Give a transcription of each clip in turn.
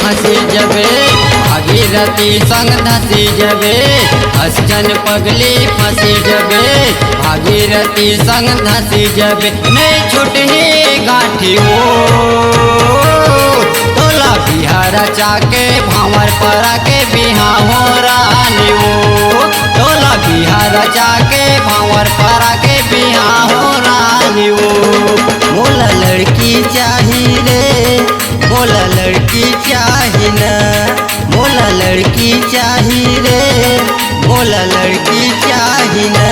फंसी जबे भागीरथी संग धसी जबे हसन पगली फंसी जबे भागीरथी संग धसी जबे नहीं छुटही गाठी हो तोला बिहार चाके भावर पर के बिहा हो रानी हो तोला बिहार चाके भावर पर के बिहा हो रानी हो मोला लड़की चाही रे मोला लड़की चाही ना मोला लड़की चाही रे मोला लड़की चाही ना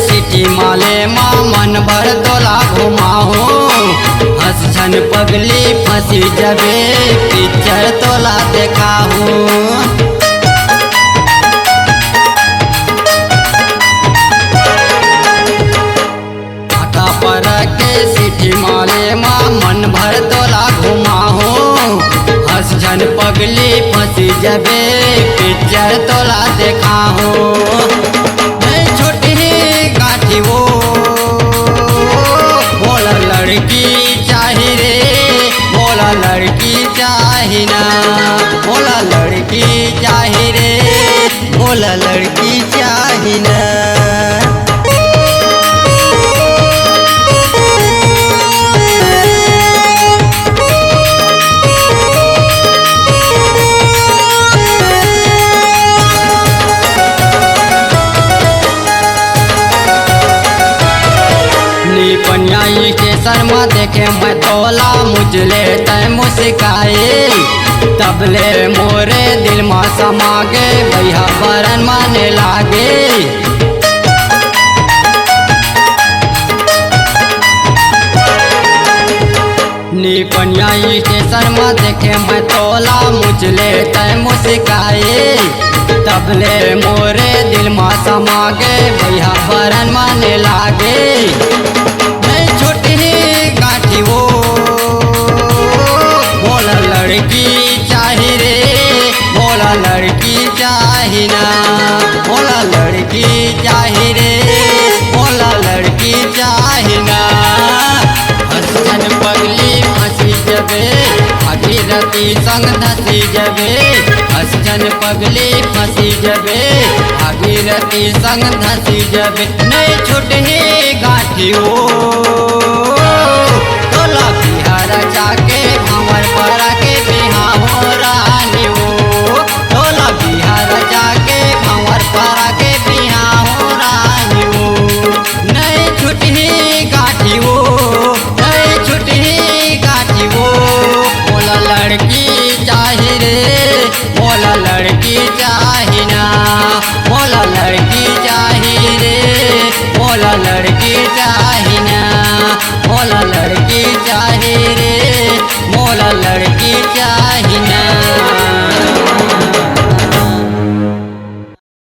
सिटी माले माँ मन भर तोला घुमाओ हसन पगली फंसी जबे पिक्चर तोला देखाओ पर के सिटी माले माँ मन भर तोला घुमाओ हसन पगली फंसी जबे पिक्चर तोला देखाओ वो बोला लड़की चाही रे बोला लड़की चाही ना बोला लड़की चाही रे बोला लड़की चाही ना पन्याई के शर्मा देखे मैं तोला मुझले तय मुस्काए तबले मोरे दिल में समा गे भैया बरन माने लागे नी पन्याई के शर्मा देखे मैं तोला मुझले तय मुस्काए तबले मोरे दिल में समा गे भैया बरन माने लागे गाठी वो बोला लड़की चाही रे बोला लड़की चाही ना बोला लड़की चाही रे बोला लड़की चाही ना हसन पगली फंसी जबे भागीरथी संग धसी जबे हसन पगली फंसी जबे भागीरथी संग धसी जबे नहीं छुटही गाठी हो तोला बिहार जाके भावर पर